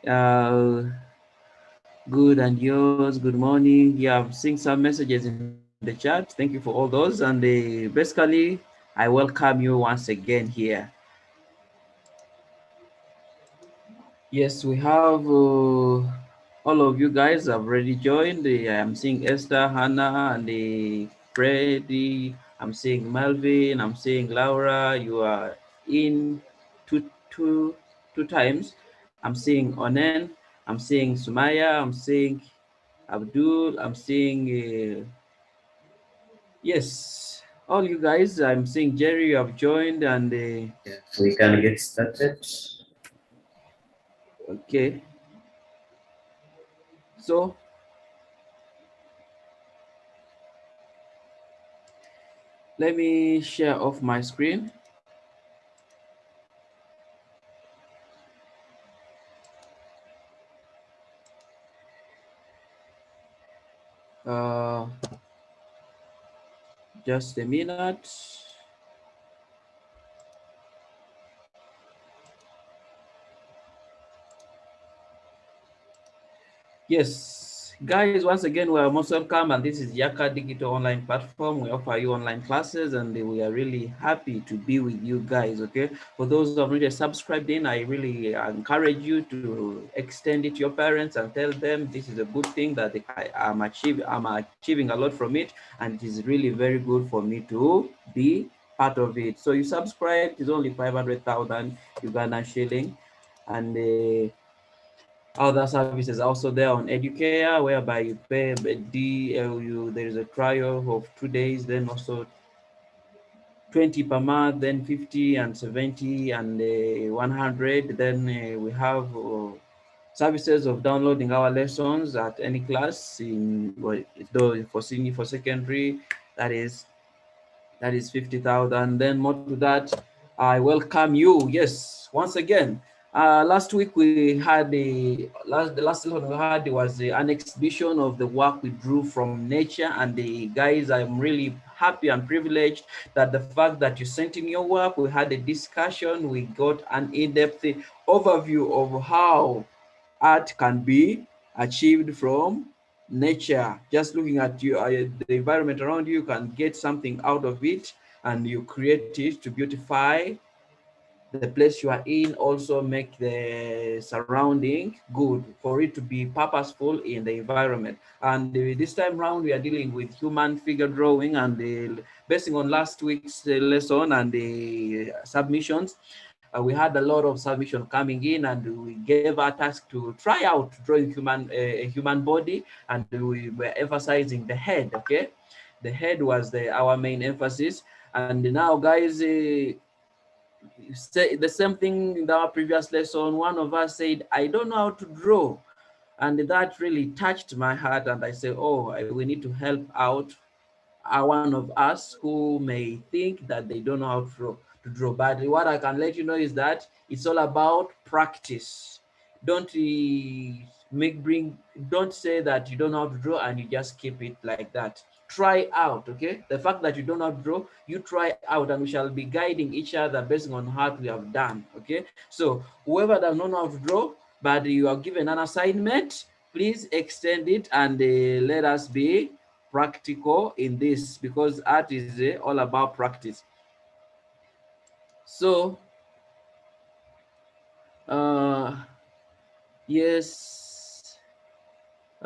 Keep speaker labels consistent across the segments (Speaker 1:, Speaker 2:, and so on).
Speaker 1: Good and yours. Good morning. Yeah, I've seen some messages in the chat. Thank you for all those. And basically, I welcome you once again here. Yes, we have all of you guys have already joined. I'm seeing Esther, Hannah, and Freddie. I'm seeing Melvin. I'm seeing Laura. You are in two, two, two times. I'm seeing Onen. I'm seeing Sumaya. I'm seeing Abdul. I'm seeing yes, all you guys. I'm seeing Jerry. You have joined, and
Speaker 2: Yeah, we can get started.
Speaker 1: okay. So let me share off my screen. Uh, just a minute. Yes, guys, once again, we are most welcome, and this is Yaka Digital Online Platform. We offer you online classes, and we are really happy to be with you guys. Okay, for those who have already subscribed in, I really encourage you to extend it to your parents and tell them this is a good thing that I'm achieving a lot from it, and it is really very good for me to be part of it. So you subscribe, it is only 500,000 Uganda shilling, and other services also there on Educare, whereby you pay DLU. There is a trial of 2 days, then also 20 per month, then 50 and 70 and 100. Then we have services of downloading our lessons at any class in though for senior, for secondary, that is 50,000. Then more to that, I welcome you. Yes, once again. Last week we had the last lesson we had was an exhibition of the work we drew from nature. And the guys, I'm really happy and privileged that the fact that you sent in your work, we had a discussion, we got an in-depth overview of how art can be achieved from nature. Just looking at you, the environment around you, can get something out of it, and you create it to beautify the place you are in, also make the surrounding good for it to be purposeful in the environment. And this time round, we are dealing with human figure drawing, and basing on last week's lesson and the submissions, we had a lot of submission coming in, and we gave our task to try out drawing a human body, and we were emphasizing the head. Okay, the head was our main emphasis. And now, guys, say the same thing in our previous lesson. One of us said, I don't know how to draw. And that really touched my heart. And I said, oh, we need to help out one of us who may think that they don't know how to draw. But what I can let you know is that it's all about practice. Don't don't say that you don't know how to draw and you just keep it like that. Try out. Okay, the fact that you don't know how to draw, you try out, and we shall be guiding each other based on what we have done. Okay, so whoever does not know how to draw, but you are given an assignment, please extend it, and let us be practical in this, because art is all about practice. So uh yes,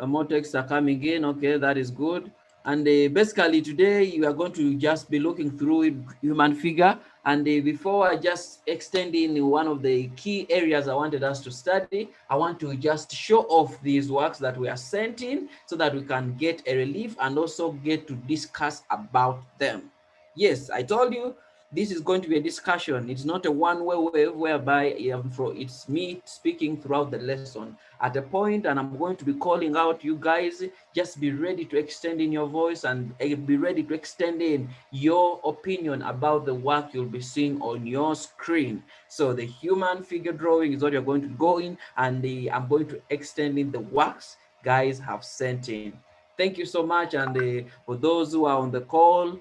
Speaker 1: more texts are coming in. Okay, that is good. And basically today you are going to just be looking through human figure. And before I just extend in one of the key areas I wanted us to study, I want to just show off these works that we are sent in, so that we can get a relief and also get to discuss about them. Yes, I told you this is going to be a discussion. It's not a one-way way whereby it's me speaking throughout the lesson. At a point, and I'm going to be calling out you guys, just be ready to extend in your voice, and be ready to extend in your opinion about the work you'll be seeing on your screen. So the human figure drawing is what you're going to go in, and I'm going to extend in the works guys have sent in. Thank you so much. And for those who are on the call,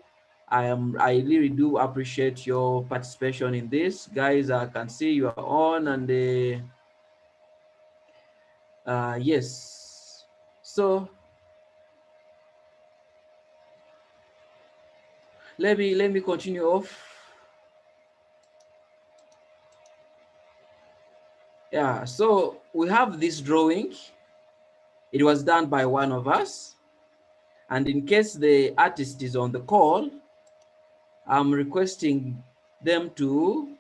Speaker 1: I really do appreciate your participation in this, guys. I can see you are on, and Yes. So let me continue off. Yeah, so we have this drawing. It was done by one of us. And in case the artist is on the call, I'm requesting them to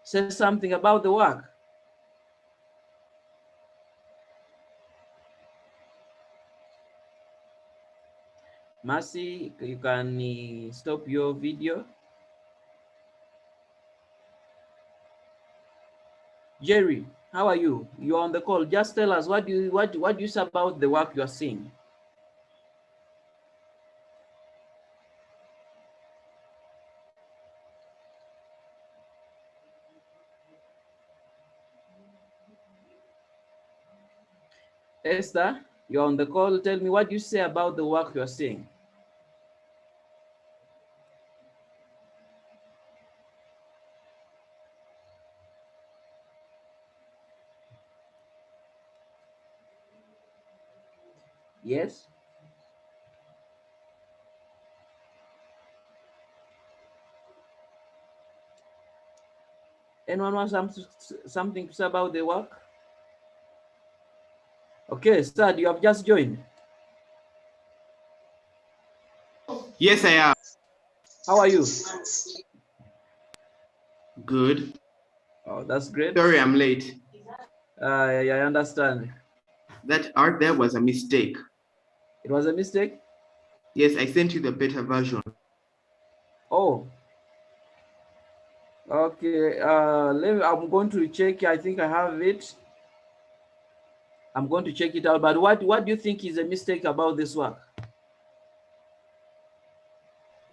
Speaker 1: say something about the work. Mercy, you can stop your video. Jerry, how are you? You're on the call. Just tell us what do you say about the work you're seeing. Esther, you're on the call. Tell me what you say about the work you're seeing. Yes? Anyone want something to say about the work? Okay, Sad, you have just joined.
Speaker 3: Yes, I am.
Speaker 1: How are you?
Speaker 3: Good.
Speaker 1: Oh, that's great.
Speaker 3: Sorry, I'm late.
Speaker 1: I understand.
Speaker 3: That art there was a mistake.
Speaker 1: It was a mistake?
Speaker 3: Yes, I sent you the beta version.
Speaker 1: Oh. Okay, I'm going to check. I think I have it. I'm going to check it out. But what do you think is a mistake about this work?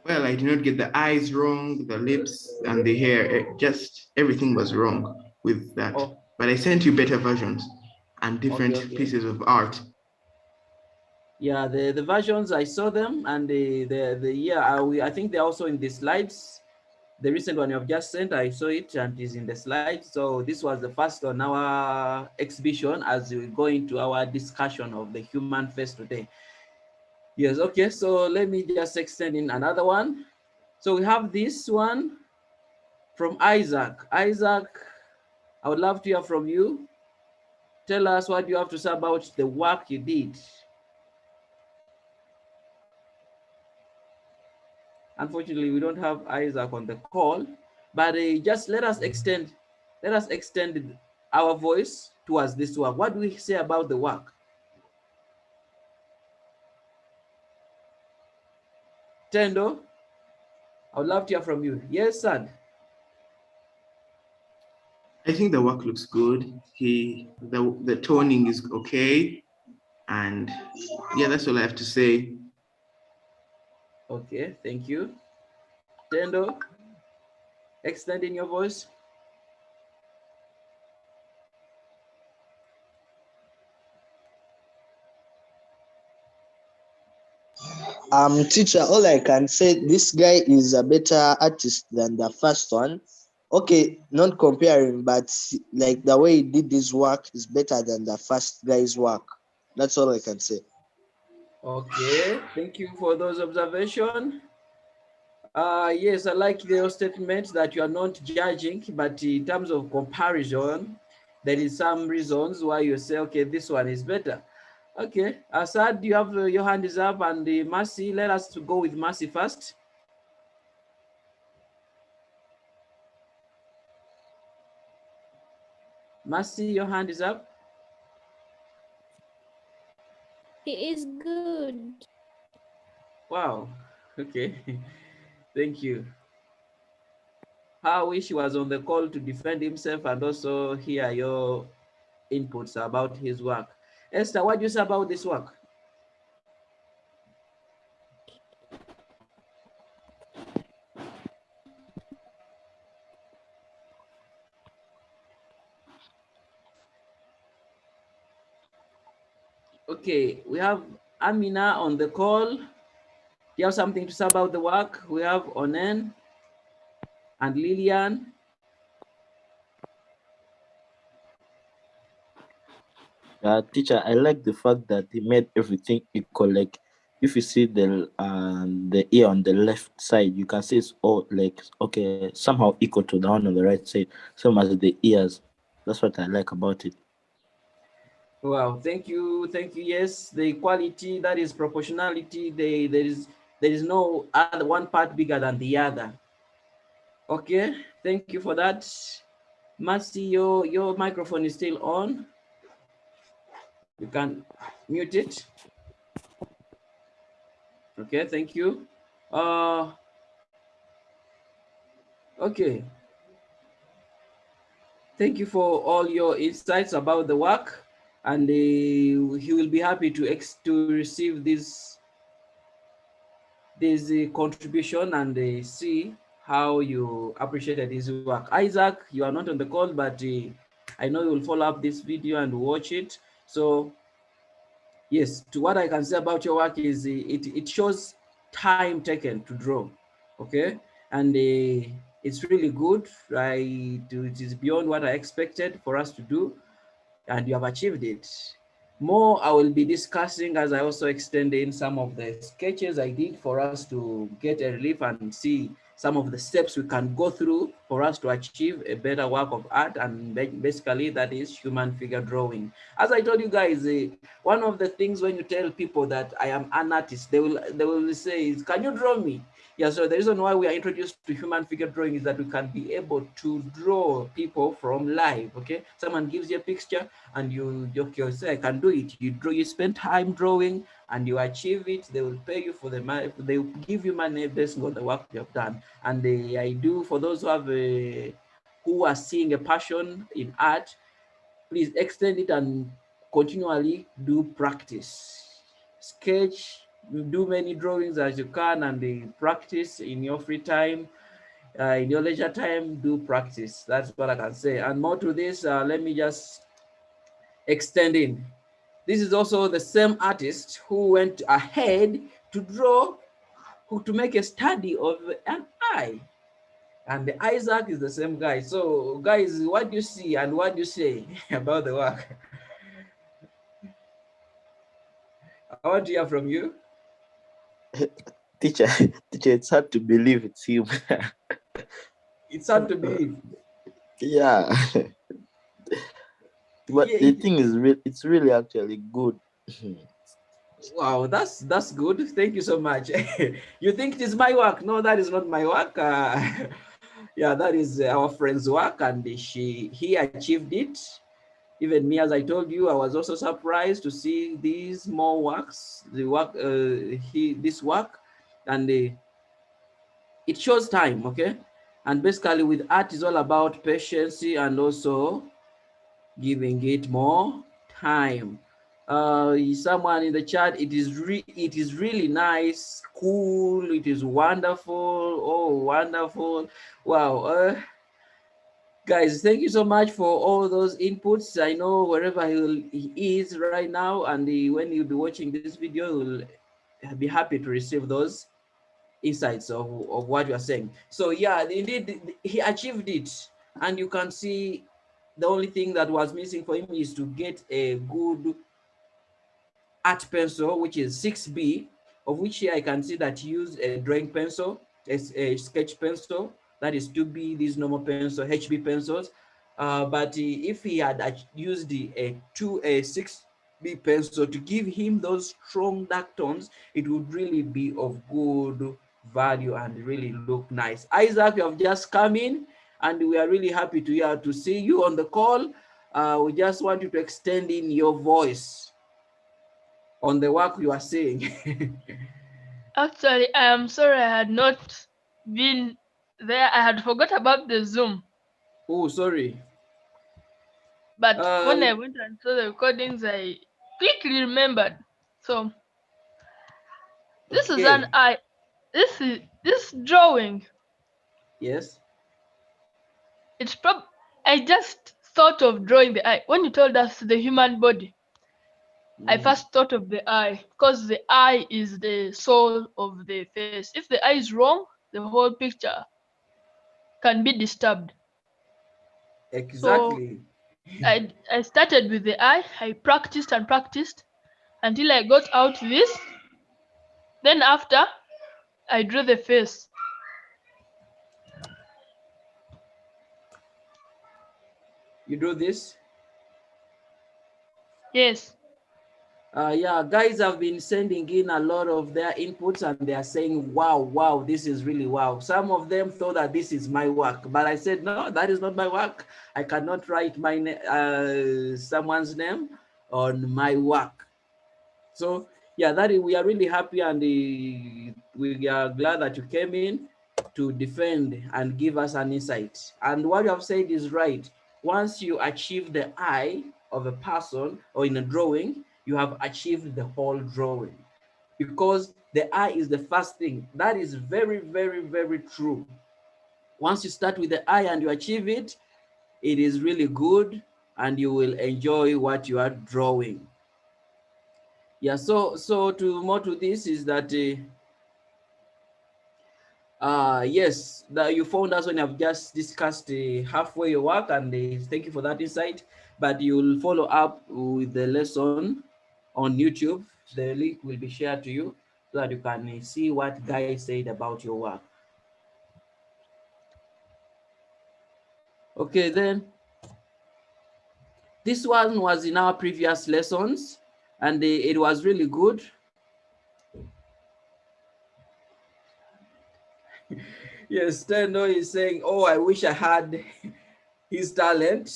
Speaker 3: Well, I did not get the eyes wrong, the lips and the hair. Everything was wrong with that.
Speaker 1: Oh.
Speaker 3: But I sent you better versions and different
Speaker 1: Okay.
Speaker 3: pieces of art.
Speaker 1: Yeah, the versions, I saw them, and I think they're also in the slides. The recent one you have just sent, I saw it and is in the slides. So this was the first on our exhibition as we go into our discussion of the human face today. Yes, okay, so let me just extend in another one. So we have this one from Isaac. Isaac, I would love to hear from you. Tell us what you have to say about the work you did. Unfortunately, we don't have Isaac on the call, but just let us extend our voice towards this work. What do we say about the work? Tendo, I would love to hear from you. Yes, Sad.
Speaker 3: I think the work looks good. The toning is okay. And yeah, that's all I have to say.
Speaker 1: Okay, thank you. Tendo, extending your voice.
Speaker 4: Teacher, all I can say, this guy is a better artist than the first one. Okay, not comparing, but like the way he did this work is better than the first guy's work. That's all I can say.
Speaker 1: Okay, thank you for those observations. Yes, I like your statement that you are not judging, but in terms of comparison, there is some reasons why you say, okay, this one is better. Okay, Asad, you have your hand is up, and Mercy, let us to go with Mercy first. Mercy, your hand is up.
Speaker 5: He is good.
Speaker 1: Wow, okay, thank you. I wish he was on the call to defend himself and also hear your inputs about his work. Esther, what do you say about this work? Okay, we have Amina on the call. Do you have something to say about the work? We have Onen and Lillian.
Speaker 6: Teacher, I like the fact that he made everything equal. Like if you see the ear on the left side, you can see it's all like okay, somehow equal to the one on the right side, same as the ears. That's what I like about it.
Speaker 1: Wow, thank you, thank you. Yes, the equality, that is proportionality. There is no other one part bigger than the other. Okay, thank you for that. Mercy, your microphone is still on. You can mute it. Okay, thank you. Okay. Thank you for all your insights about the work, and he will be happy to receive this contribution and see how you appreciated his work. Isaac, you are not on the call, but I know you will follow up this video and watch it. So yes, to what I can say about your work is it shows time taken to draw, okay, and it's really good, right? It is beyond what I expected for us to do, and you have achieved it. More I will be discussing as I also extend in some of the sketches I did for us to get a relief and see some of the steps we can go through for us to achieve a better work of art, and basically that is human figure drawing. As I told you guys, one of the things when you tell people that I am an artist, they will say, can you draw me? Yeah, so the reason why we are introduced to human figure drawing is that we can be able to draw people from life, okay? Someone gives you a picture and you say, I can do it. You draw, you spend time drawing and you achieve it. They will pay you for the money. They will give you money based on the work you have done. And I do, for those who are seeing a passion in art, please extend it and continually do practice. Sketch, do many drawings as you can, and practice in your free time. In your leisure time, do practice. That's what I can say. And more to this, let me just extend in. This is also the same artist who went ahead to draw, to make a study of an eye. And the Isaac is the same guy. So guys, what do you see and what do you say about the work? I want to hear from you.
Speaker 6: Teacher, teacher, it's hard to believe it's him.
Speaker 1: It's hard to believe.
Speaker 6: Yeah. But
Speaker 1: Yeah,
Speaker 6: the thing is, it's really actually good.
Speaker 1: wow, that's good. Thank you so much. You think it is my work? No, that is not my work. Yeah, that is our friend's work, and he achieved it. Even me, as I told you, I was also surprised to see these more works, this work, and it shows time, okay? And basically with art is all about patience and also giving it more time. Someone in the chat, it is really nice, cool, it is wonderful. Oh, wonderful. Wow. Guys, thank you so much for all those inputs. I know wherever he is right now, and when you'll be watching this video, he'll be happy to receive those insights of what you are saying. So yeah, indeed, he achieved it. And you can see the only thing that was missing for him is to get a good art pencil, which is 6B, of which here I can see that he used a drawing pencil, a sketch pencil, that is 2B, these normal pencil, HB pencils. But if he had used a 6B pencil to give him those strong dark tones, it would really be of good value and really look nice. Isaac, you have just come in, and we are really happy to see you on the call. We just want you to extend in your voice on the work you are saying.
Speaker 7: Actually, I am sorry I had not been there. I had forgot about the Zoom.
Speaker 1: Oh, sorry.
Speaker 7: But when I went and saw the recordings, I quickly remembered. So this is an eye. This drawing.
Speaker 1: Yes.
Speaker 7: It's I just thought of drawing the eye. When you told us the human body, I first thought of the eye, because the eye is the soul of the face. If the eye is wrong, the whole picture can be disturbed.
Speaker 1: Exactly.
Speaker 7: I started with the eye. I practiced and practiced until I got out this. Then after, I drew the face.
Speaker 1: You do this?
Speaker 7: Yes.
Speaker 1: Yeah, guys have been sending in a lot of their inputs and they are saying, wow, this is really wow. Some of them thought that this is my work, but I said, no, that is not my work. I cannot write my someone's name on my work. So yeah, we are really happy and we are glad that you came in to defend and give us an insight. And what you have said is right. Once you achieve the eye of a person or in a drawing, you have achieved the whole drawing, because the eye is the first thing. That is very, very, very true. Once you start with the eye and you achieve it, it is really good and you will enjoy what you are drawing. Yeah, so to more to this is that yes, that you found us when I've just discussed halfway your work, and thank you for that insight. But you'll follow up with the lesson on YouTube. The link will be shared to you so that you can see what Guy said about your work. Okay, then this one was in our previous lessons, and it was really good. Yes, Steno is saying, oh, I wish I had his talent.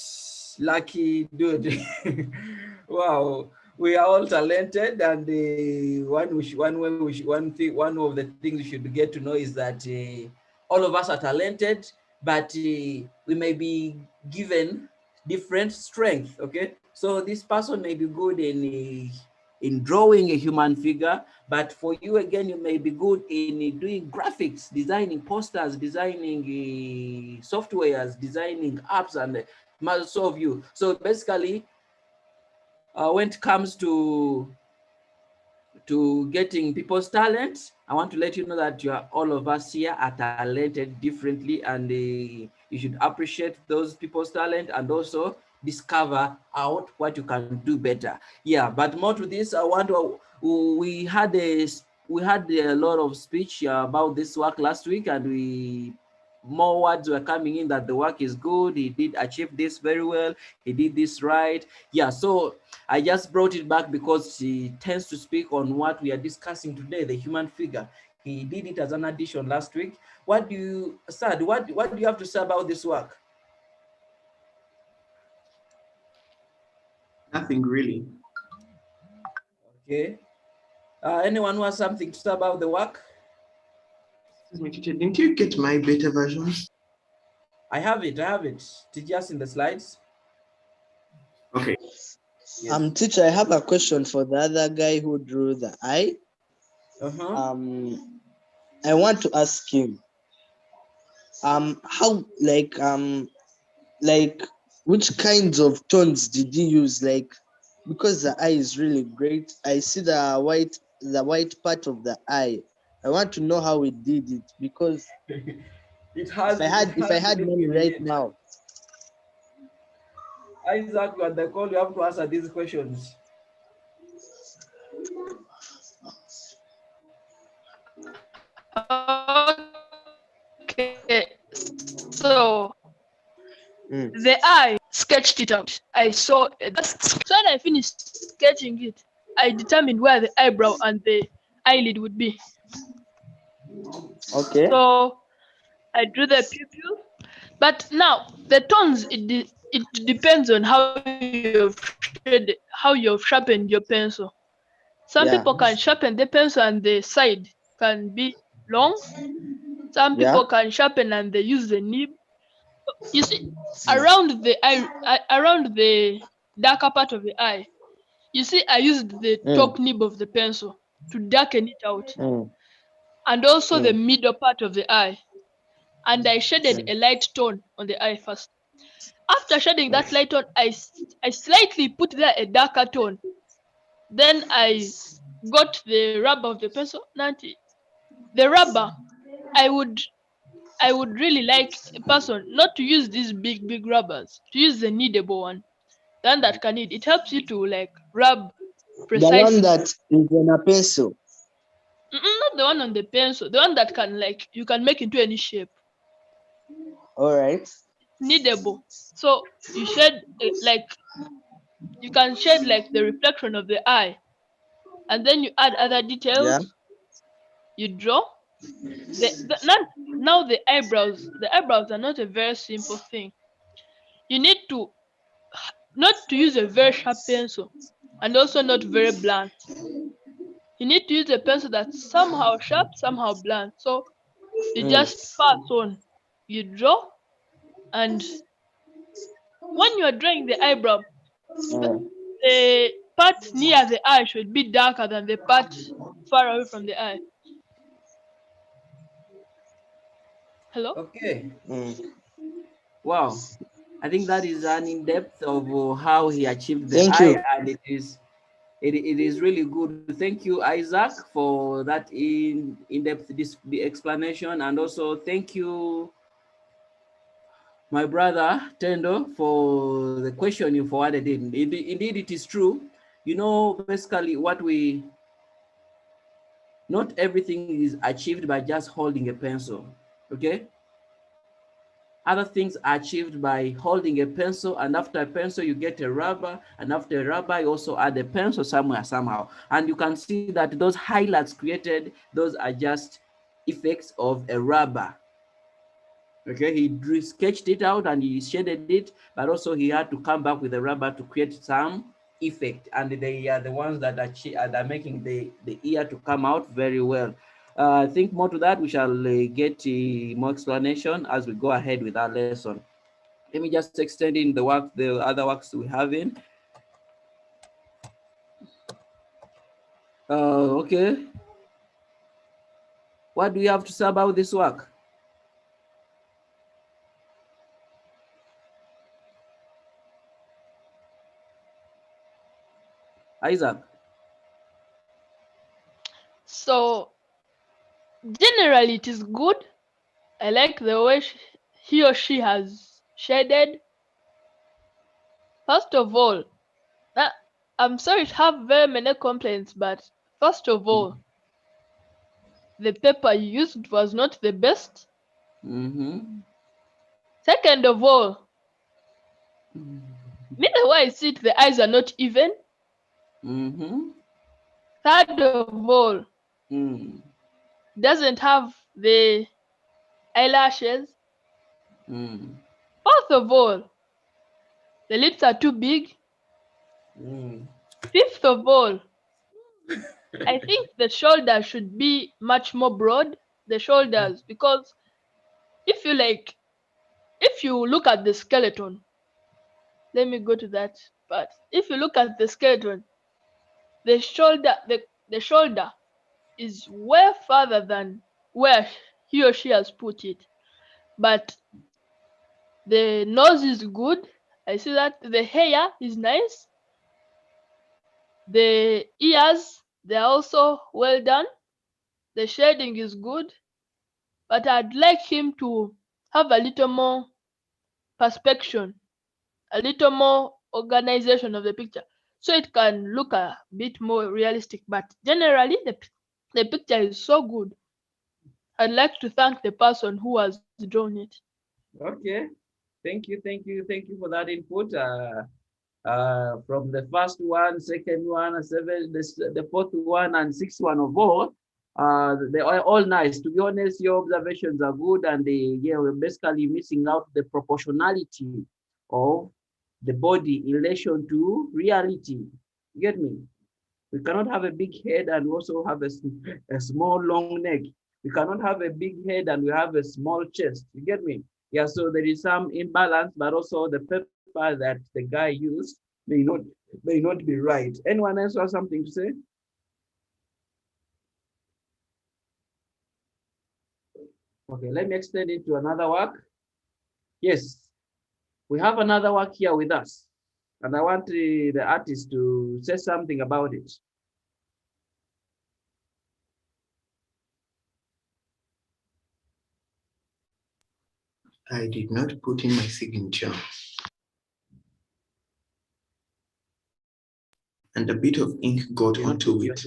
Speaker 1: Lucky dude. Wow, we are all talented, and one of the things we should get to know is that all of us are talented, but we may be given different strength. Okay, so this person may be good in drawing a human figure, but for you again, you may be good in doing graphics, designing posters, designing softwares, designing apps, and most of you. So basically, when it comes to getting people's talent, I want to let you know that all of us here are talented differently, and you should appreciate those people's talent and also discover out what you can do better. Yeah, but more to this, I want to, we had a lot of speech about this work last week, and more words were coming in that the work is good, he did achieve this very well, he did this right. Yeah, so I just brought it back because he tends to speak on what we are discussing today, the human figure. He did it as an addition last week. What do you, Sad, what do you have to say about this work?
Speaker 3: Nothing really.
Speaker 1: Okay. Anyone who has something to say about the work?
Speaker 3: Excuse me, teacher, didn't you get my beta version?
Speaker 1: I have it. It's just in the slides.
Speaker 3: Okay.
Speaker 1: Yes.
Speaker 4: Teacher, I have a question for the other guy who drew the eye. I want to ask him, how, like which kinds of tones did he use? Like, because the eye is really great. I see the white part of the eye. I want to know how he did it, because
Speaker 1: It has.
Speaker 4: if I had money right now.
Speaker 1: Isaac, you are the call. You have to answer these questions.
Speaker 7: Okay, so the eye sketched it out. I saw it. So when I finished sketching it, I determined where the eyebrow and the eyelid would be.
Speaker 4: Okay.
Speaker 7: So I drew the pupil, but now the tones, it depends on how you've sharpened your pencil. Some people can sharpen the pencil and the side can be long. Some people can sharpen and they use the nib. You see, around the eye, around the darker part of the eye, you see, I used the top nib of the pencil to darken it out, and also the middle part of the eye. And I shaded a light tone on the eye first. After shading that light tone, I slightly put there a darker tone. Then I got the rubber of the pencil. The rubber, I would really like a person not to use these big rubbers, to use the kneadable one. The one that can knead. It helps you to like rub
Speaker 4: The
Speaker 7: precisely.
Speaker 4: one that is on a pencil.
Speaker 7: Not the one on the pencil. The one that can like you can make into any shape.
Speaker 4: All right.
Speaker 7: Kneadable. So you shade like you can shade like the reflection of the eye, and then you add other details.
Speaker 4: Yeah.
Speaker 7: You draw. Now the eyebrows. The eyebrows are not a very simple thing. You need to not to use a very sharp pencil, and also not very blunt. You need to use a pencil that's somehow sharp, somehow blunt. So you just pass on. You draw, and when you are drawing the eyebrow, the part near the eye should be darker than the part far away from the eye. Hello?
Speaker 1: Okay. Wow. I think that is an in-depth of how he achieved the
Speaker 4: Thank
Speaker 1: eye,
Speaker 4: you.
Speaker 1: and it is really good. Thank you, Isaac, for that in-depth the explanation, and also thank you, my brother Tendo, for the question you forwarded in. Indeed, it is true. You know, basically not everything is achieved by just holding a pencil, okay? Other things are achieved by holding a pencil, and after a pencil, you get a rubber, and after a rubber, you also add a pencil somewhere, somehow. And you can see that those highlights created, those are just effects of a rubber. Okay, he sketched it out and he shaded it, but also he had to come back with a rubber to create some effect, and they are the ones that are making the ear to come out very well. I think more to that, we shall get more explanation as we go ahead with our lesson. Let me just extend in the other works we have in. Okay. What do you have to say about this work? Isaac?
Speaker 7: So generally it is good. I like the way he or she has shaded. First of all, I'm sorry to have very many complaints, but first of all, the paper used was not the best. Second of all, the way I see it, the eyes are not even. Third of all, doesn't have the eyelashes. Fourth of all, the lips are too big. Fifth of all, I think the shoulders should be much more broad. The shoulders, because if you look at the skeleton, let me go to that part. If you look at the skeleton, the shoulder is way further than where he or she has put it. But the nose is good. I see that the hair is nice. The ears, they're also well done. The shading is good. But I'd like him to have a little more perspection, a little more organization of the picture, so it can look a bit more realistic. But generally, the picture is so good. I'd like to thank the person who has drawn it.
Speaker 1: Okay, thank you for that input. From the first one, second one, the fourth one, and sixth one of all, they are all nice. To be honest, your observations are good, and we're basically missing out the proportionality of the body in relation to reality. You get me? We cannot have a big head and also have a small long neck. We cannot have a big head and we have a small chest. You get me? Yeah, so there is some imbalance, but also the paper that the guy used may not be right. Anyone else have something to say? Okay, let me extend it to another work. Yes, we have another work here with us, and I want the artist to say something about it.
Speaker 3: I did not put in my signature. and a bit of ink got onto it.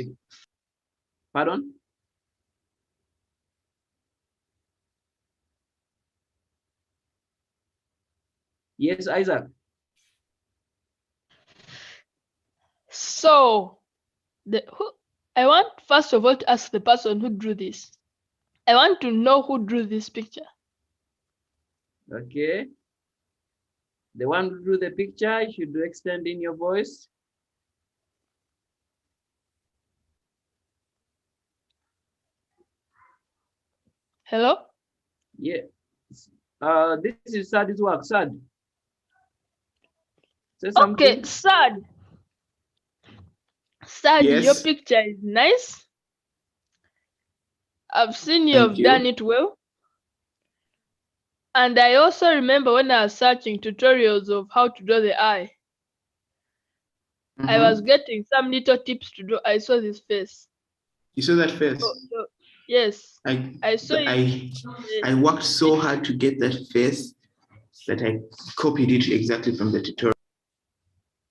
Speaker 1: Pardon? Yes, Isaac.
Speaker 7: So, I want first of all to ask the person who drew this. I want to know who drew this picture.
Speaker 1: Okay. The one who drew the picture, you should extend in your voice.
Speaker 7: Hello?
Speaker 1: Yeah. This is Sad's work. Sad. Say
Speaker 7: Okay,
Speaker 1: something.
Speaker 7: Sad. Sad, your
Speaker 3: Yes.
Speaker 7: picture is nice. I've seen
Speaker 3: Thank
Speaker 7: you've
Speaker 3: you.
Speaker 7: done it well. And I also remember when I was searching tutorials of how to draw the eye, I was getting some little tips to draw. I saw this face.
Speaker 3: You saw that face?
Speaker 7: Yes,
Speaker 3: I
Speaker 7: saw it.
Speaker 3: I worked so hard to get that face that I copied it exactly from the tutorial.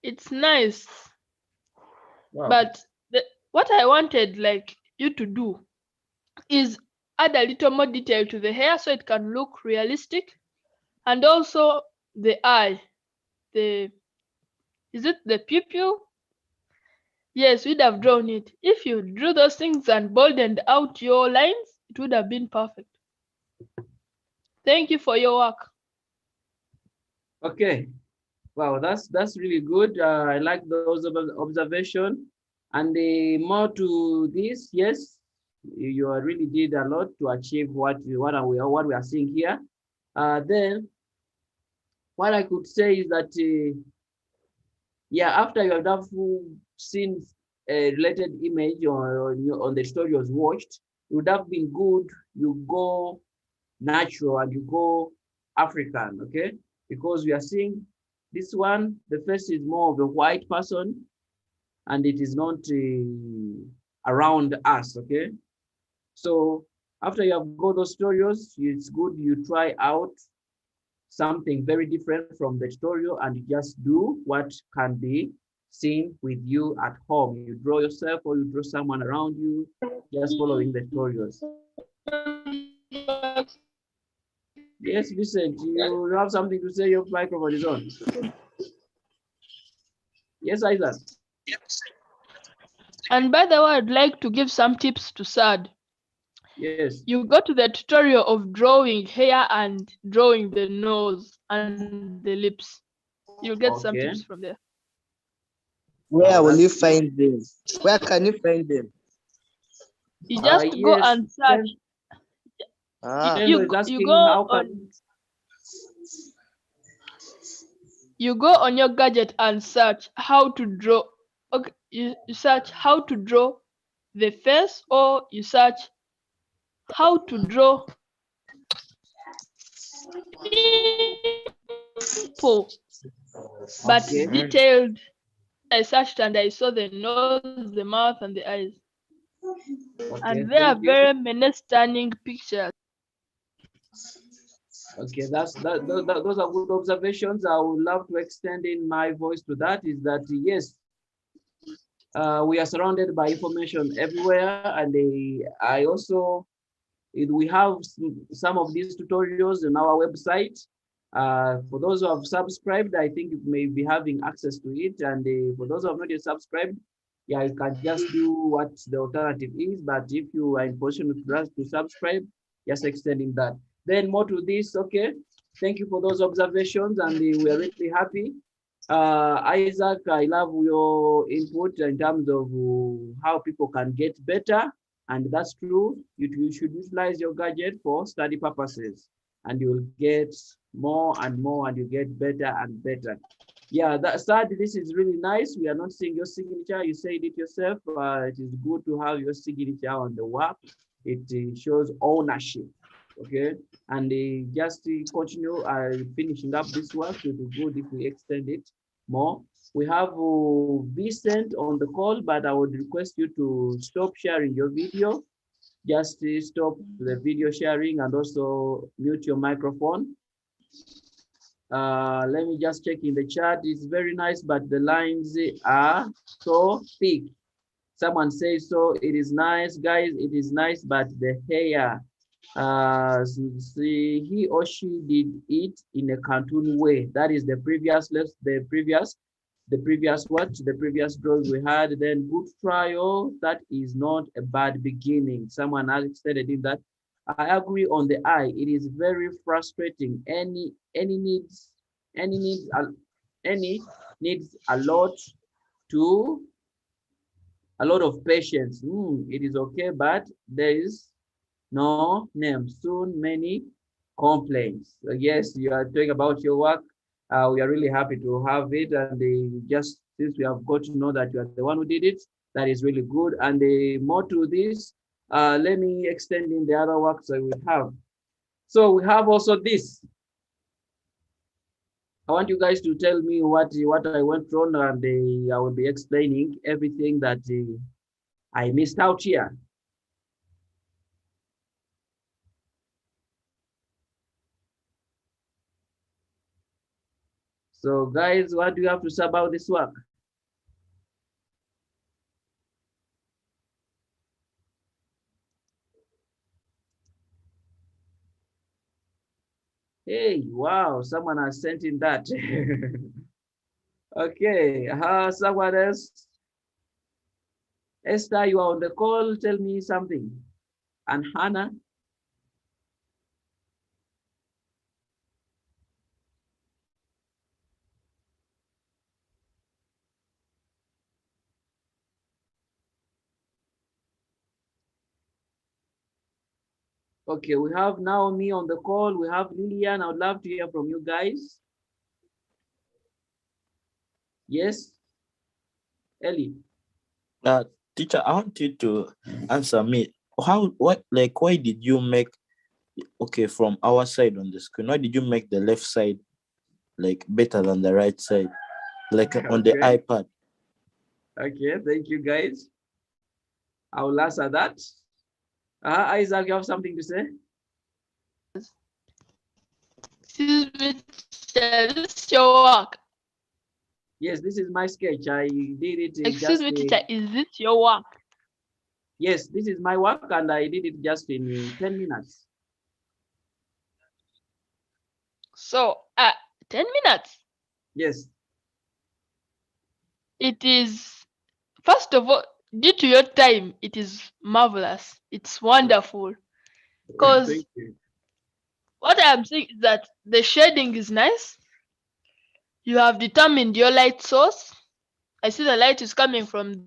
Speaker 7: It's nice.
Speaker 1: Wow.
Speaker 7: But what I wanted you to do is add a little more detail to the hair so it can look realistic, and also the eye. Is it the pupil? Yes, we'd have drawn it. If you drew those things and boldened out your lines, it would have been perfect. Thank you for your work.
Speaker 1: Okay. Wow, that's really good. I like those observation. And more to this, yes, you really did a lot to achieve what we are seeing here. Then what I could say is that yeah, after you have seen a related image on the tutorials watched, it would have been good you go natural and you go African, okay? Because we are seeing this one, the face is more of a white person and it is not around us, okay? So after you have got those tutorials, it's good you try out something very different from the tutorial and you just do what can be seen with you at home. You draw yourself or you draw someone around you, just following the tutorials. Yes, Vincent, you have something to say, your microphone is on. Yes, Isaac.
Speaker 7: And by the way, I'd like to give some tips to Sad.
Speaker 1: Yes.
Speaker 7: You go to the tutorial of drawing hair and drawing the nose and the lips. You'll get some tips from there.
Speaker 4: Where will you find them? Where can you find them?
Speaker 7: You just go and search. You go on your gadget and search how to draw. Okay, you search how to draw the face, or you search how to draw people, but detailed. I searched and I saw the nose, the mouth, and the eyes. And there are very many stunning pictures.
Speaker 1: Okay, those are good observations. I would love to extend in my voice to that is that yes, we are surrounded by information everywhere, and we have some of these tutorials on our website. For those who have subscribed, I think you may be having access to it, and for those who have not yet subscribed, yeah, you can just do what the alternative is. But if you are in position to subscribe, just extending that. Then more to this, okay. Thank you for those observations, and we are really happy. Isaac, I love your input in terms of how people can get better, and that's true. You should utilize your gadget for study purposes, and you'll get more and more, and you get better and better. Yeah, Sad, this is really nice. We are not seeing your signature. You said it yourself. It is good to have your signature on the work. It shows ownership. Okay, and just to continue finishing up this work, it would be good if we extend it more. We have Vincent on the call, but I would request you to stop sharing your video. Just stop the video sharing and also mute your microphone. Let me just check in the chat. It's very nice, but the lines are so thick. Someone says so. It is nice, guys. It is nice, but the hair. See, he or she did it in a cartoon way. That is the previous the previous drawing we had. Then good trial. That is not a bad beginning. Someone else stated in that. I agree on the eye. It is very frustrating. Any needs a lot of patience. It is okay, but there is no name. Soon many complaints. So yes, you are talking about your work. We are really happy to have it, and just since we have got to know that you are the one who did it, that is really good. And more to this, let me extend in the other works that we have. So we have also this. I want you guys to tell me what I went wrong, and I will be explaining everything that I missed out here. So guys, what do you have to say about this work? Hey, wow, someone has sent in that. Okay, someone else? Esther, you are on the call, tell me something. And Hannah? Okay, we have Naomi on the call. We have Lillian. I would love to hear from you guys. Yes, Ellie.
Speaker 6: Teacher, I want you to answer me. Why did you make, okay, from our side on the screen, why did you make the left side like better than the right side, like on the iPad?
Speaker 1: Okay, thank you guys. I will answer that. Isaac, you have something to say?
Speaker 7: Excuse me, teacher, this is your work.
Speaker 1: Yes, this is my sketch. I did it.
Speaker 7: Excuse me, teacher, is this your work?
Speaker 1: Yes, this is my work, and I did it just in 10 minutes.
Speaker 7: So, 10 minutes?
Speaker 1: Yes.
Speaker 7: It is, first of all, due to your time, it is marvelous. It's wonderful. Because what I'm saying is that the shading is nice. You have determined your light source. I see the light is coming from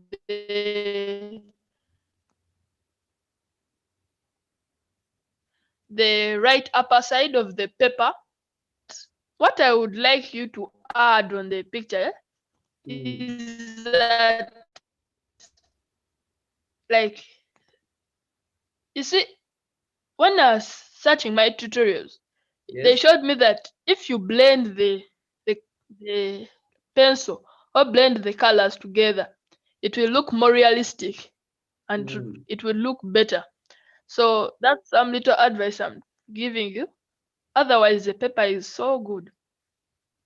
Speaker 7: the right upper side of the paper. What I would like you to add on the picture is that, like, you see, when I was searching my tutorials, they showed me that if you blend the pencil or blend the colors together, it will look more realistic and it will look better. So that's some little advice I'm giving you. Otherwise, the paper is so good.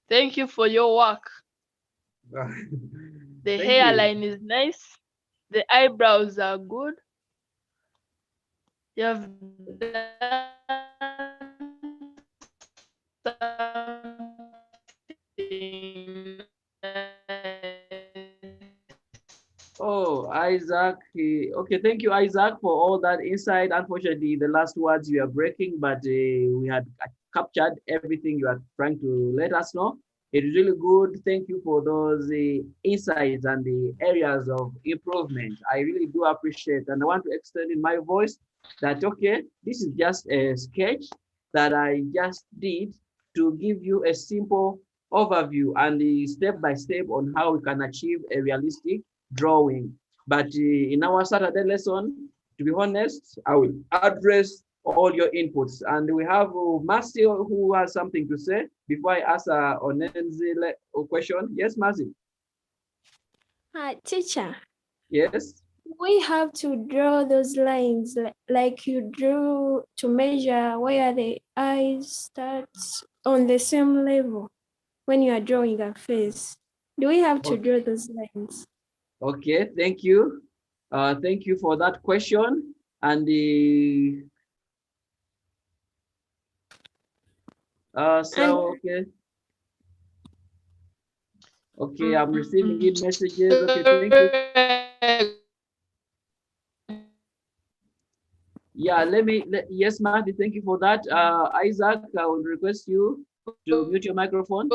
Speaker 7: Thank you for your work. The hairline is nice. The eyebrows are good. You have done something
Speaker 1: Oh, Isaac. Okay, thank you, Isaac, for all that insight. Unfortunately, the last words you are breaking, but we had captured everything you are trying to let us know. It is really good. Thank you for those insights and the areas of improvement. I really do appreciate, and I want to extend in my voice that, okay, this is just a sketch that I just did to give you a simple overview and the step by step on how we can achieve a realistic drawing. But in our Saturday lesson, to be honest, I will address all your inputs. And we have Mercy who has something to say before I ask Onenzi a question. Yes, Mercy.
Speaker 5: Teacher.
Speaker 1: Yes.
Speaker 5: we have to draw those lines like you drew to measure where the eyes start on the same level when you are drawing a face? Do we have to draw those lines?
Speaker 1: Okay, thank you. Thank you for that question. And okay. Okay, I'm receiving in messages. Okay, thank you. Yeah, yes, Matthew, thank you for that. Isaac, I will request you to mute your microphone.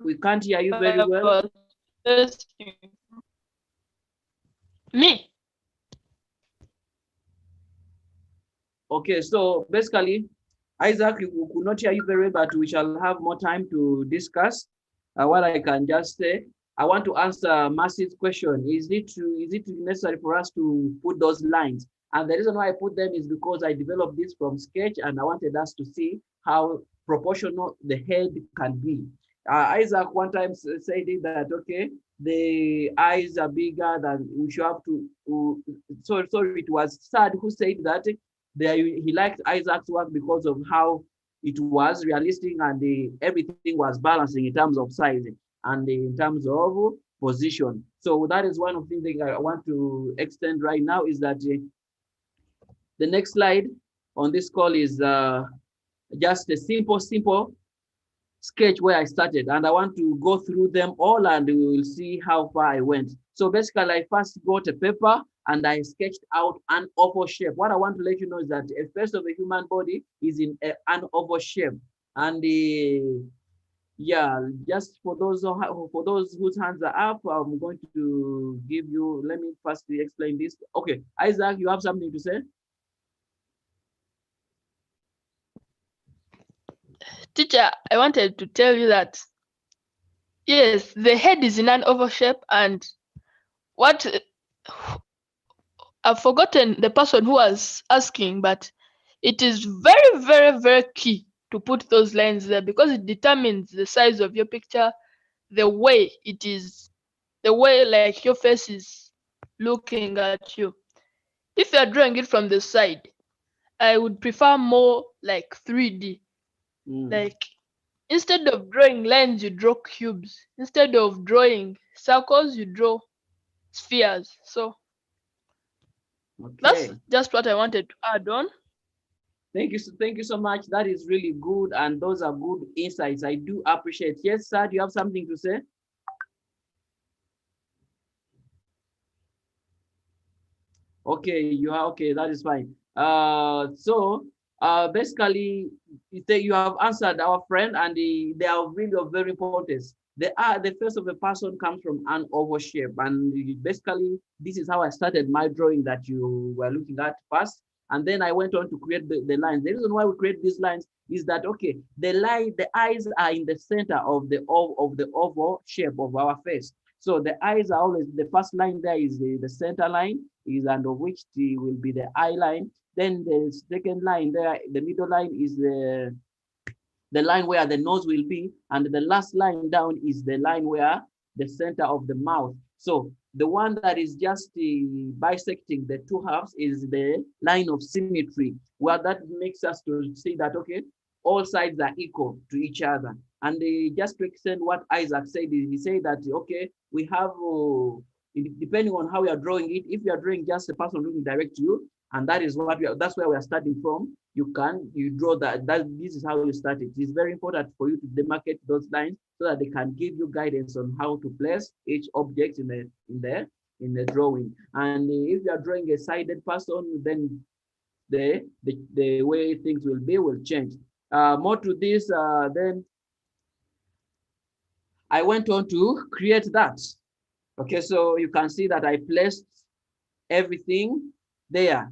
Speaker 1: We can't hear you very well.
Speaker 7: Me?
Speaker 1: Okay, so basically, Isaac, we could not hear you very well, but we shall have more time to discuss. What I can just say, I want to answer Mercy's question. Is it necessary for us to put those lines? And the reason why I put them is because I developed this from sketch and I wanted us to see how proportional the head can be. Isaac one time said that, okay, the eyes are bigger than we should have to, sorry, it was Sad who said that he liked Isaac's work because of how it was realistic and everything was balancing in terms of size and in terms of position. So that is one of the things I want to extend right now is that the next slide on this call is just a simple sketch where I started, and I want to go through them all and we will see how far I went. So basically, I first got a paper and I sketched out an oval shape. What I want to let you know is that a face of a human body is in an oval shape. And yeah, just for those whose hands are up, I'm going to give you, let me first explain this. Okay, Isaac, you have something to say?
Speaker 7: Teacher, I wanted to tell you that, yes, the head is in an oval shape, and what I've forgotten the person who was asking, but it is very, very, very key to put those lines there because it determines the size of your picture, the way it is, the way like your face is looking at you. If you are drawing it from the side, I would prefer more like 3D. Like instead of drawing lines, you draw cubes. Instead of drawing circles, you draw spheres. So that's just what I wanted to add on.
Speaker 1: Thank you so much. That is really good, and those are good insights. I do appreciate. Yes, sir, do you have something to say? Okay, you are okay. That is fine. Basically, you have answered our friend, and they are really of very importance. The face of a person comes from an oval shape, and basically, this is how I started my drawing that you were looking at first. And then I went on to create the lines. The reason why we create these lines is that, okay, the eyes are in the center of the oval shape of our face. So the eyes are always, the first line there is the center line, is under which will be the eye line. Then the second line there, the middle line is the line where the nose will be. And the last line down is the line where the center of the mouth. So the one that is just bisecting the two halves is the line of symmetry, where that makes us to see that, okay, all sides are equal to each other. And just to extend what Isaac said, he said that, okay, we have, depending on how we are drawing it, if you are drawing just a person looking direct to you, and that is what that's where we are starting from, you draw that this is how you start it. It's very important for you to demarcate those lines so that they can give you guidance on how to place each object in the drawing. And if you are drawing a sided person, then the way things will change. More to this, then I went on to create that. Okay, so you can see that I placed everything there.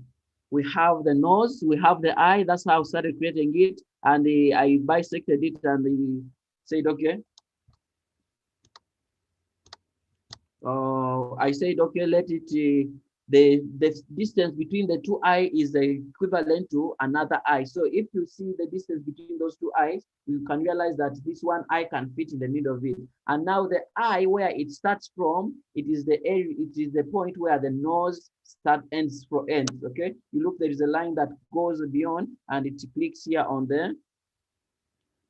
Speaker 1: We have the nose, we have the eye. That's how I started creating it. And I bisected it and said, okay. I said, okay, let it the distance between the two eyes is equivalent to another eye. So if you see the distance between those two eyes, you can realize that this one eye can fit in the middle of it. And now the eye where it starts from, it is the area, it is the point where the nose ends. Okay, you look, there is a line that goes beyond, and it clicks here on there.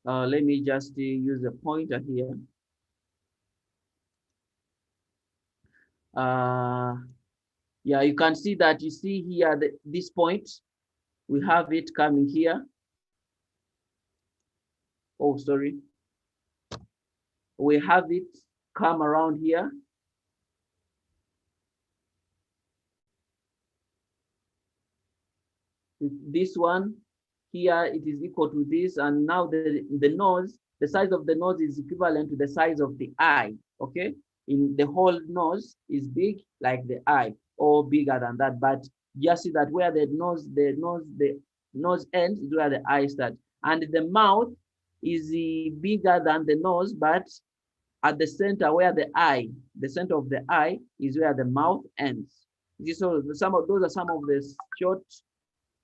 Speaker 1: Let me just use a pointer here. Yeah, you can see that. You see here this point, we have it coming here. Oh, sorry. We have it come around here. This one here, it is equal to this, and now the nose, the size of the nose is equivalent to the size of the eye. Okay, in the whole nose is big like the eye, or bigger than that, but just see that where the nose ends is where the eye starts, and the mouth is bigger than the nose, but at the center where the center of the eye is where the mouth ends. So those are some of the short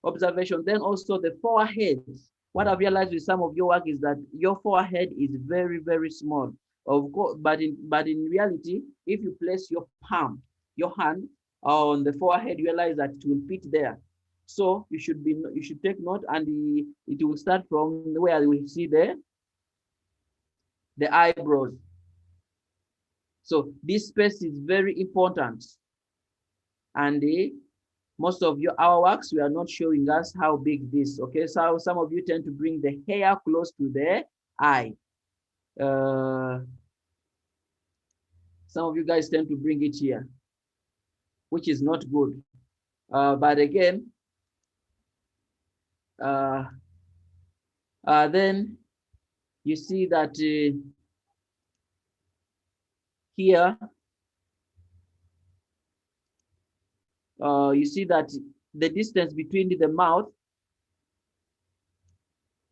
Speaker 1: observation. Then also the forehead. What I've realized with some of your work is that your forehead is very, very small. Of course, but in reality, if you place your palm, your hand on the forehead, you realize that it will fit there. So you should take note, and it will start from where we see the eyebrows. So this space is very important, and most of our works, we are not showing us how big this. Okay, so some of you tend to bring the hair close to the eye. Some of you guys tend to bring it here, which is not good. But again, then you see that here, you see that the distance between the mouth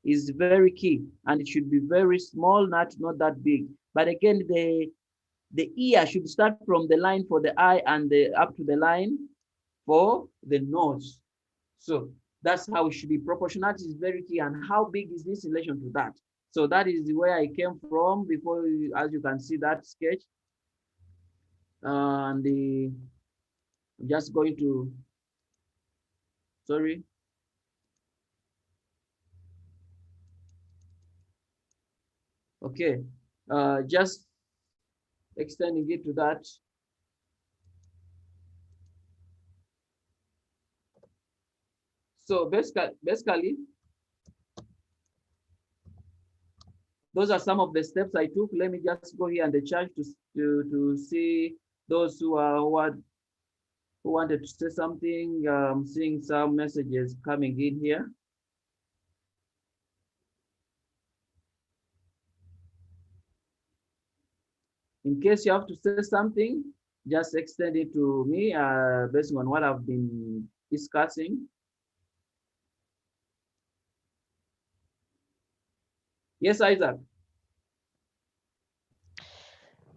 Speaker 1: is very key, and it should be very small, not that big. But again, the ear should start from the line for the eye and up to the line for the nose. So that's how it should be. Proportionality is very key, and how big is this in relation to that? So that is where I came from before, as you can see that sketch. And I'm just going to, sorry. Okay, just extending it to that. So basically, those are some of the steps I took. Let me just go here and the chat to see those who wanted to say something. I'm seeing some messages coming in here. In case you have to say something, just extend it to me based on what I've been discussing. Yes, Isaac.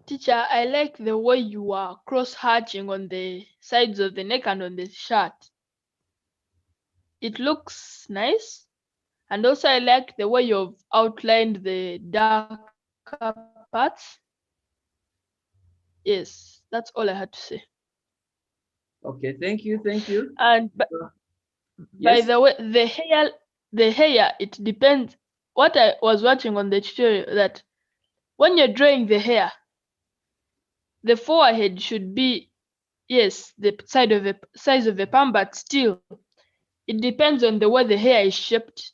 Speaker 7: Teacher, I like the way you are cross-hatching on the sides of the neck and on the shirt. It looks nice. And also I like the way you've outlined the darker parts. Yes, that's all I had to say.
Speaker 1: Okay, thank you.
Speaker 7: And by
Speaker 1: yes.
Speaker 7: the way, the hair, it depends. What I was watching on the tutorial, that when you're drawing the hair, the forehead should be, yes, the size of the palm, but still, it depends on the way the hair is shaped.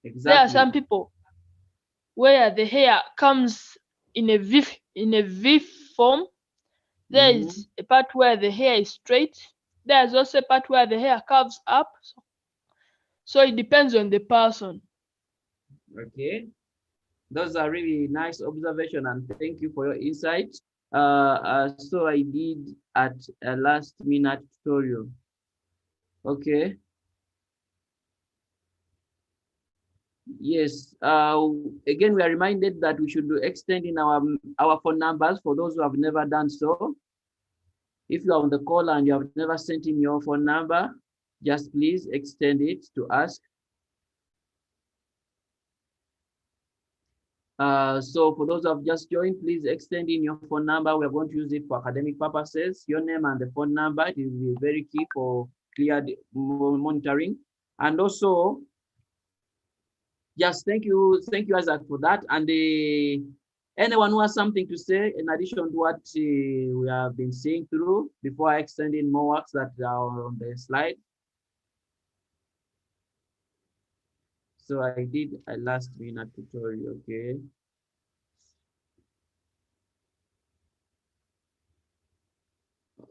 Speaker 1: Exactly.
Speaker 7: There are some people where the hair comes in a V form. There is a part where the hair is straight. There's also a part where the hair curves up. So it depends on the person.
Speaker 1: Okay, those are really nice observation, and thank you for your insight. So I did at a last minute tutorial. Okay. Yes. Again, we are reminded that we should do extending our phone numbers for those who have never done so. If you are on the call and you have never sent in your phone number, just please extend it to us. So for those who have just joined, please extend in your phone number. We are going to use it for academic purposes. Your name and the phone number, it will be very key for clear monitoring. And also, just thank you Isaac for that. And anyone who has something to say in addition to what we have been seeing through before I extend in more works that are on the slide. So I did a last minute tutorial, okay.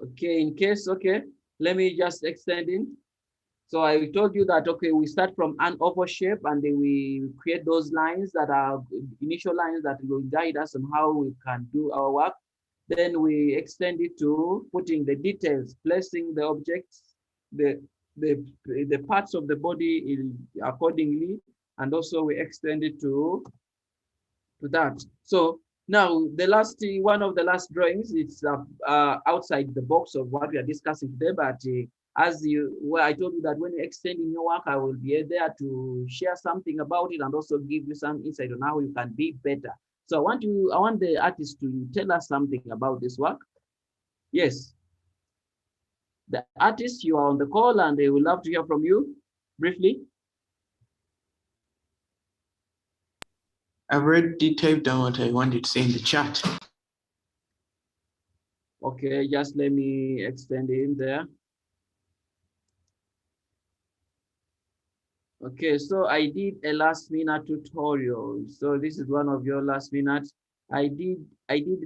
Speaker 1: Okay, in case, okay, let me just extend in. So I told you that, okay, we start from an oval shape and then we create those lines that are initial lines that will guide us on how we can do our work. Then we extend it to putting the details, placing the objects, the parts of the body accordingly, and also we extend it to that. So now the last one of the last drawings, it's outside the box of what we are discussing today, but I told you that when you extend in your work, I will be there to share something about it and also give you some insight on how you can be better. So I want the artist to tell us something about this work. Yes. The artist, you are on the call and they will love to hear from you briefly.
Speaker 3: I've already typed down what I wanted to say in the chat.
Speaker 1: Okay, just let me extend in there. Okay, so I did a last minute tutorial. So this is one of your last minute. I did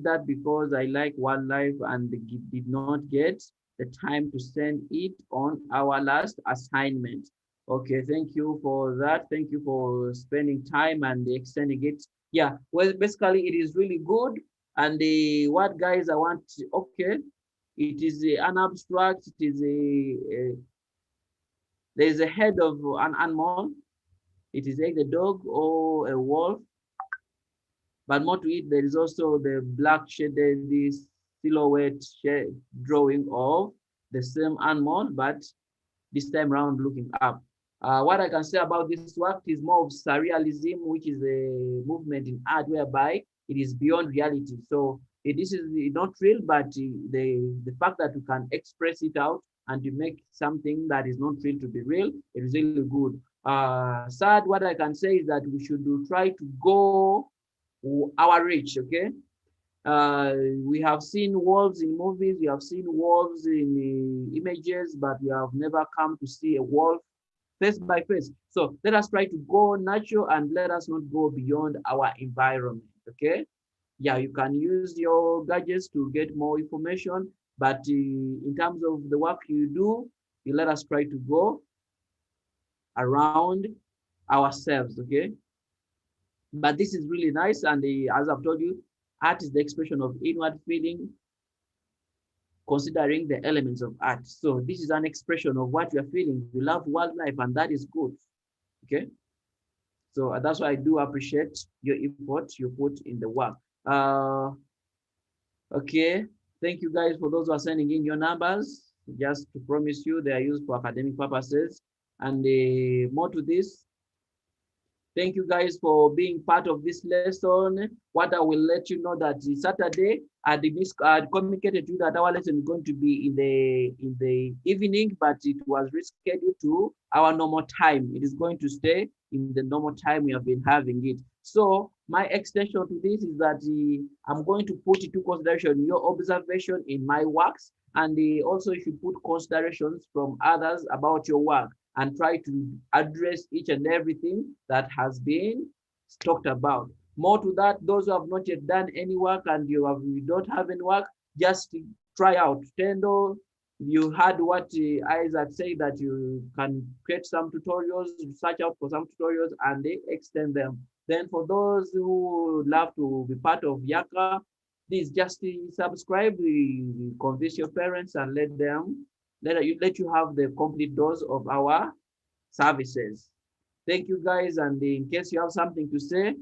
Speaker 1: that because I like wildlife and did not get the time to send it on our last assignment. Okay, thank you for that. Thank you for spending time and extending it. Yeah, well, basically it is really good. And what guys I want, okay, it is an abstract, it is there's a head of an animal. It is like a dog or a wolf. But more to it, there is also the black shaded, this silhouette drawing of the same animal, but this time around looking up. What I can say about this work is more of surrealism, which is a movement in art whereby it is beyond reality. So this is not real, but the fact that you can express it out and you make something that is not real to be real, it is really good. Sad, what I can say is that we should try to go our reach, okay? We have seen wolves in movies, we have seen wolves in images, but we have never come to see a wolf face by face. So let us try to go natural and let us not go beyond our environment, okay? Yeah, you can use your gadgets to get more information, but in terms of the work you do, you let us try to go around ourselves, okay? But this is really nice, and as I've told you, art is the expression of inward feeling, considering the elements of art. So this is an expression of what you're feeling. You love wildlife, and that is good, okay? So that's why I do appreciate your effort you put in the work. Okay, thank you guys for those who are sending in your numbers. Just to promise you, they are used for academic purposes. And more to this, thank you guys for being part of this lesson. What I will let you know that Saturday, I communicated to you that our lesson is going to be in the evening, but it was rescheduled to our normal time. It is going to stay in the normal time we have been having it. So my extension to this is that I'm going to put into consideration your observation in my works, and also you should put considerations from others about your work and try to address each and everything that has been talked about. More to that, those who have not yet done any work and you don't have any work, just try out Tendo. You heard what Isaac said, that you can create some tutorials, search out for some tutorials and they extend them. Then for those who love to be part of Yaka, please just subscribe, convince your parents and let you have the complete dose of our services. Thank you guys, and in case you have something to say,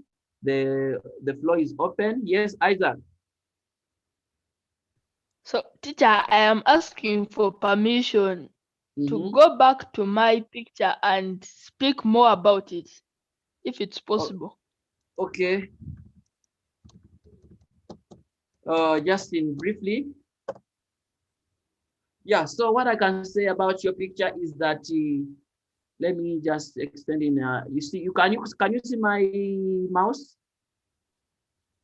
Speaker 1: the floor is open. Yes, Isaac.
Speaker 7: So, teacher, I am asking for permission to
Speaker 1: Mhm.
Speaker 7: go back to my picture and speak more about it, if it's possible.
Speaker 1: Okay. Justin, briefly. Yeah, so what I can say about your picture is that let me just extend in. You see, can you see my mouse?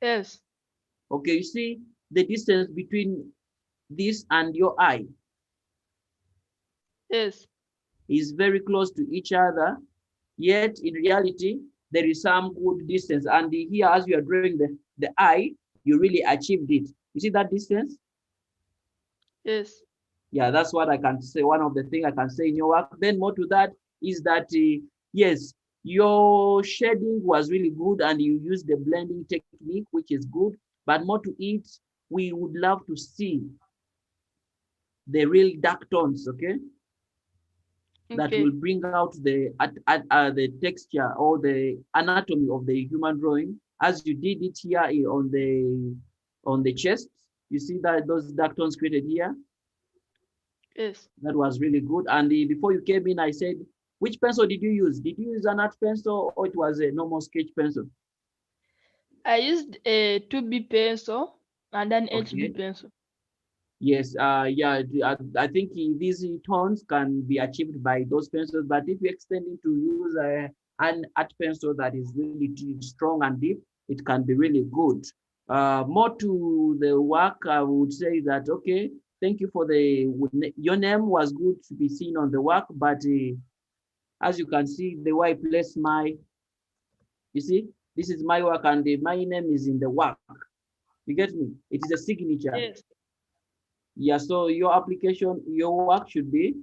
Speaker 7: Yes.
Speaker 1: Okay, you see the distance between this and your eye
Speaker 7: Yes.
Speaker 1: is very close to each other. Yet in reality, there is some good distance. And here, as you are drawing the eye, you really achieved it. You see that distance?
Speaker 7: Yes.
Speaker 1: Yeah, that's what I can say. One of the things I can say in your work. Then more to that is that yes, your shading was really good and you used the blending technique, which is good. But more to it, we would love to see the real dark tones, okay? That
Speaker 7: Okay.
Speaker 1: will bring out the texture or the anatomy of the human drawing, as you did it here on the chest. You see that those dark tones created here.
Speaker 7: Yes.
Speaker 1: That was really good. And before you came in, I said, which pencil did you use? Did you use an art pencil or it was a normal sketch pencil?
Speaker 7: I used a 2B pencil and an
Speaker 1: Okay.
Speaker 7: HB pencil.
Speaker 1: Yes. Yeah. I think these tones can be achieved by those pencils. But if you extend it to use an art pencil that is really strong and deep, it can be really good. More to the work, I would say that okay. Thank you for your name was good to be seen on the work, but as you can see, the way I place you see, this is my work and my name is in the work. You get me? It is a signature.
Speaker 7: Yes.
Speaker 1: Yeah, so your application, your work should be,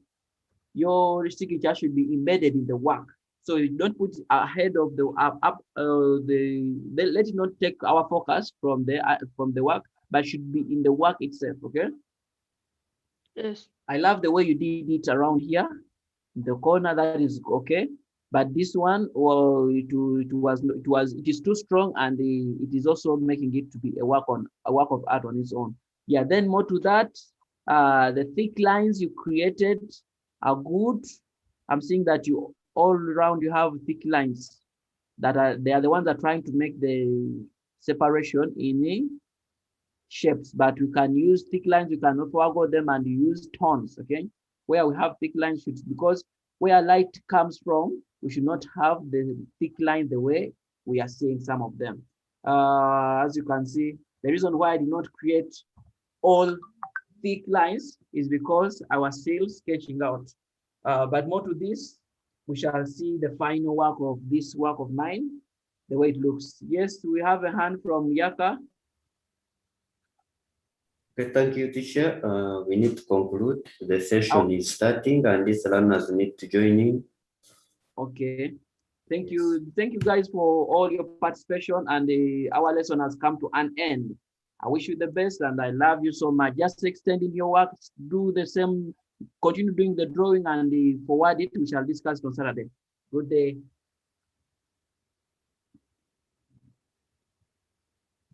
Speaker 1: your signature should be embedded in the work. So you don't put ahead of the let it not take our focus from the work, but should be in the work itself. Okay.
Speaker 7: Yes.
Speaker 1: I love the way you did it around here, in the corner. That is okay. But this one, well, it is too strong, and it is also making it to be a work of art on its own. Yeah. Then more to that, the thick lines you created are good. I'm seeing that you all around you have thick lines they are the ones that are trying to make the separation in shapes, but we can use thick lines, we can forgo them and use tones, okay? Where we have thick lines, because where light comes from, we should not have the thick line the way we are seeing some of them. As you can see, the reason why I did not create all thick lines is because I was still sketching out. But more to this, we shall see the final work of this work of mine, the way it looks. Yes, we have a hand from Yaka.
Speaker 2: Okay, thank you, teacher. We need to conclude. The session is starting and these learners need to join in.
Speaker 1: Okay. Thank you. Thank you guys for all your participation, and our lesson has come to an end. I wish you the best and I love you so much. Just extending your work, do the same, continue doing the drawing and forward it. We shall discuss on Saturday. Good day.